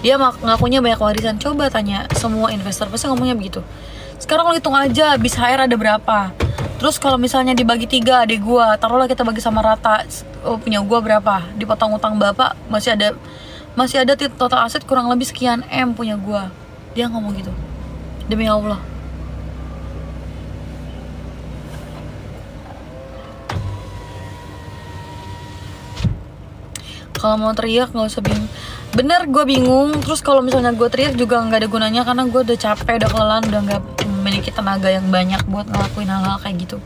Dia ngakunya banyak warisan. Coba tanya semua investor, pasti ngomongnya begitu. Sekarang lo hitung aja bis HR ada berapa. Terus kalau misalnya dibagi 3 adik gua, taruhlah kita bagi sama rata, punya gua berapa, dipotong utang bapak masih ada total aset kurang lebih sekian M punya gua. Dia ngomong gitu. Demi Allah. Kalau mau teriak nggak usah bingung. Bener, gue bingung. Terus kalau misalnya gue teriak juga nggak ada gunanya, karena gue udah capek, udah kelelahan, udah nggak memiliki tenaga yang banyak buat ngelakuin hal-hal kayak gitu.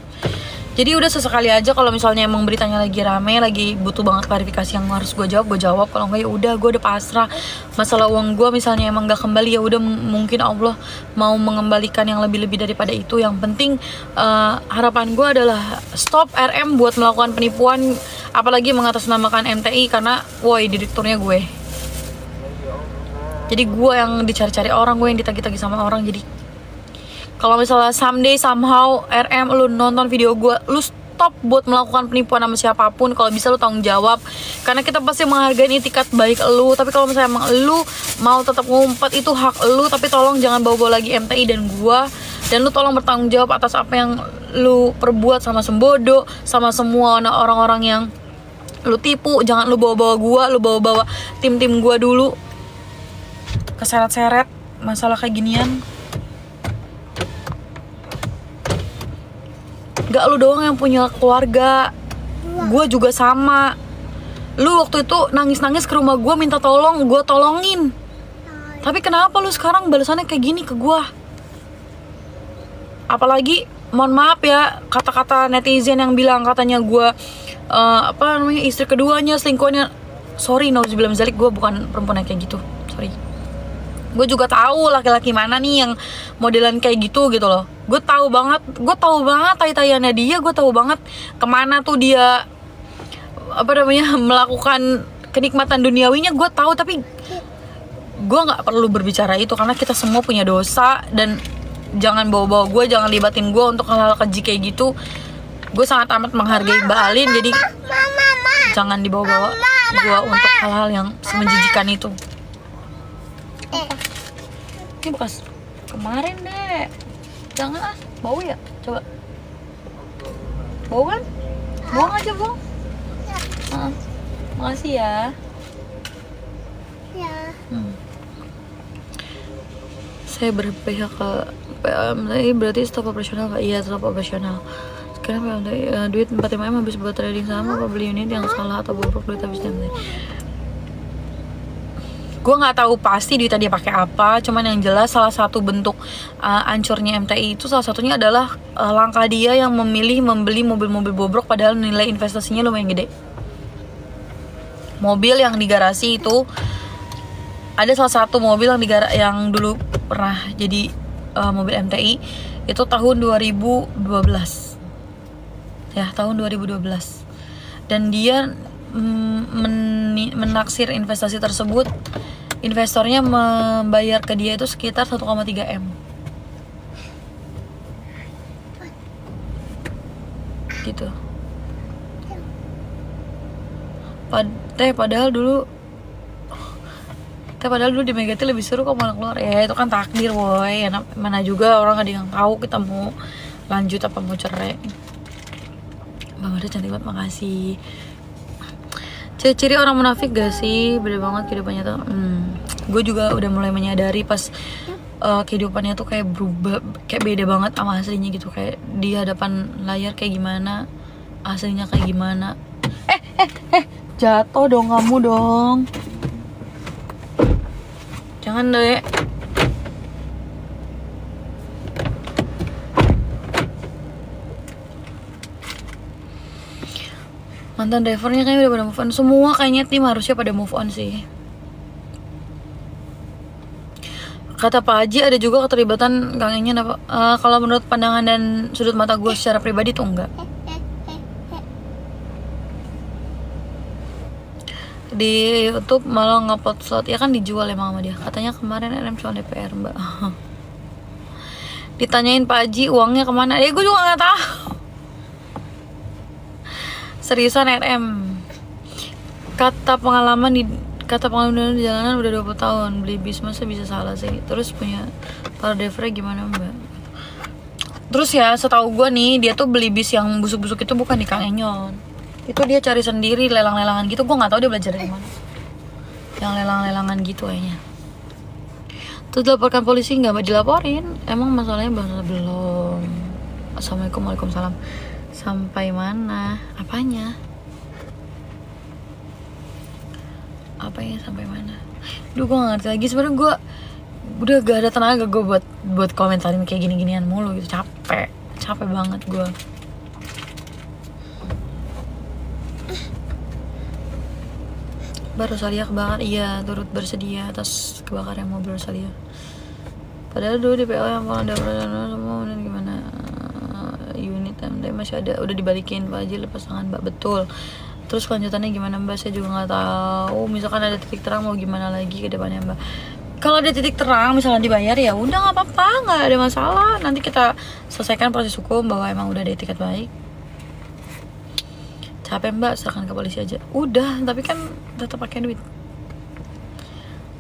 Jadi udah sesekali aja kalau misalnya emang beritanya lagi rame, lagi butuh banget klarifikasi yang harus gue jawab. Kalau nggak ya udah, gue udah pasrah. Masalah uang gue misalnya emang nggak kembali, ya udah mungkin Allah mau mengembalikan yang lebih-lebih daripada itu. Yang penting harapan gue adalah stop RM buat melakukan penipuan, apalagi mengatasnamakan MTI, karena woi direkturnya gue. Jadi gue yang dicari-cari orang, gue yang ditagi-tagi sama orang. Jadi kalau misalnya someday somehow RM lu nonton video gue, lu stop buat melakukan penipuan sama siapapun. Kalau bisa lu tanggung jawab, karena kita pasti menghargai itikat baik lu. Tapi kalau misalnya emang lu mau tetap ngumpet, itu hak lu. Tapi tolong jangan bawa-bawa lagi MTI dan gue. Dan lu tolong bertanggung jawab atas apa yang lu perbuat sama Sembodo, sama semua orang-orang yang lu tipu. Jangan lu bawa-bawa gue, lu bawa-bawa tim-tim gue dulu keseret-seret masalah kayak ginian. Gak lu doang yang punya keluarga, gue juga sama. Lu waktu itu nangis-nangis ke rumah gue minta tolong, gue tolongin. Tapi kenapa lu sekarang balasannya kayak gini ke gue? Apalagi, mohon maaf ya, kata-kata netizen yang bilang katanya gue istri keduanya, selingkuhannya. Sorry, nauzubillah min dzalik, gue bukan perempuan yang kayak gitu. Sorry. Gue juga tahu laki-laki mana nih yang modelan kayak gitu loh. Gue tahu banget tai-taiannya dia, gue tahu banget kemana tuh dia melakukan kenikmatan duniawinya, gue tahu. Tapi gue nggak perlu berbicara itu karena kita semua punya dosa. Dan jangan bawa-bawa gue, jangan libatin gue untuk hal-hal keji kayak gitu. Gue sangat amat menghargai Mbak Alin, jadi jangan dibawa-bawa gue untuk hal-hal yang semenjijikan itu. Ini bekas kemarin deh. Jangan bau ya? Coba. Bau kan? Buang aja, buang. Makasih ya. Ya. Saya berpihak ke PMTI, berarti stop operasional Kak? Iya, stop operasional. Sekarang PMTI duit 45M habis buat trading sama apa beli unit yang salah atau bobrok duit habis PMTI. Gue nggak tahu pasti duitnya dia pakai apa, cuman yang jelas salah satu bentuk hancurnya MTI itu salah satunya adalah langkah dia yang memilih membeli mobil-mobil bobrok padahal nilai investasinya lumayan gede. Mobil yang di garasi itu ada salah satu mobil yang dulu pernah jadi mobil MTI itu tahun 2012 ya, tahun 2012, dan dia menaksir investasi tersebut. Investornya membayar ke dia itu sekitar 1,3 M gitu. Padahal dulu di Megati lebih seru kok malah keluar. Ya itu kan takdir woy, mana juga orang ada yang tahu kita mau lanjut apa mau cerai. Mbak Mada cantik banget, makasih. Ciri-ciri orang munafik gak sih? Beda banget kehidupannya tuh. Gue juga udah mulai menyadari pas kehidupannya tuh kayak berubah, kayak beda banget sama aslinya gitu. Kayak di hadapan layar kayak gimana, aslinya kayak gimana. Jatuh dong kamu dong. Jangan deh. Mantan drivernya kayaknya udah pada move on. Semua kayaknya tim harusnya pada move on sih. Kata Pak Haji ada juga keterlibatan Kang Enyen apa? Kalau menurut pandangan dan sudut mata gue secara pribadi tuh enggak. Di YouTube malah ngupload slot, ya kan dijual emang sama dia. Katanya kemarin RM cuma DPR mbak. Ditanyain Pak Haji uangnya kemana? Gue juga nggak tahu. Seriusan RM. Kata pengalaman kata pengguna di jalanan udah 20 tahun beli bis, masa bisa salah sih? Terus punya para driver gimana mbak? Terus ya setahu gue nih, dia tuh beli bis yang busuk-busuk itu bukan di Kang Enyon, itu dia cari sendiri, lelang-lelangan gitu. Gue nggak tahu dia belajar dari mana, yang lelang-lelangan gitu kayaknya. Terus dilaporkan polisi nggak? Mbak dilaporin. Emang masalahnya belum. Assalamualaikum, waalaikumsalam. Sampai mana? Apanya sampai mana? Duh, gue gak ngerti lagi. Sebenarnya gue udah gak ada tenaga gue buat komentarin kayak gini-ginian mulu gitu. Capek banget gue. Rosalia kebakar. Iya, turut bersedia atas kebakaran mobil Rosalia. Padahal dulu DPO yang mau ada semua dan gimana unit MD masih ada, udah dibalikin Pak Haji lepas tangan Mbak. Betul. Terus kelanjutannya gimana Mbak? Saya juga nggak tahu. Misalkan ada titik terang mau gimana lagi ke depannya Mbak? Kalau ada titik terang misalnya dibayar ya udah nggak apa-apa, nggak ada masalah. Nanti kita selesaikan proses hukum bahwa emang udah ada etikat baik. Capek Mbak, serahkan ke polisi aja. Udah, tapi kan tetap pakai duit.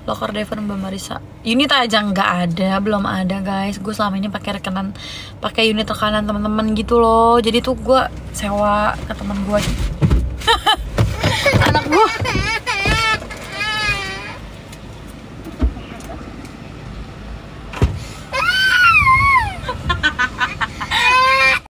Loker driver Mbak Marisa. Unit aja nggak ada, belum ada guys. Gue selama ini pakai unit rekanan teman-teman gitu loh. Jadi tuh gue sewa ke teman gue. Anak gue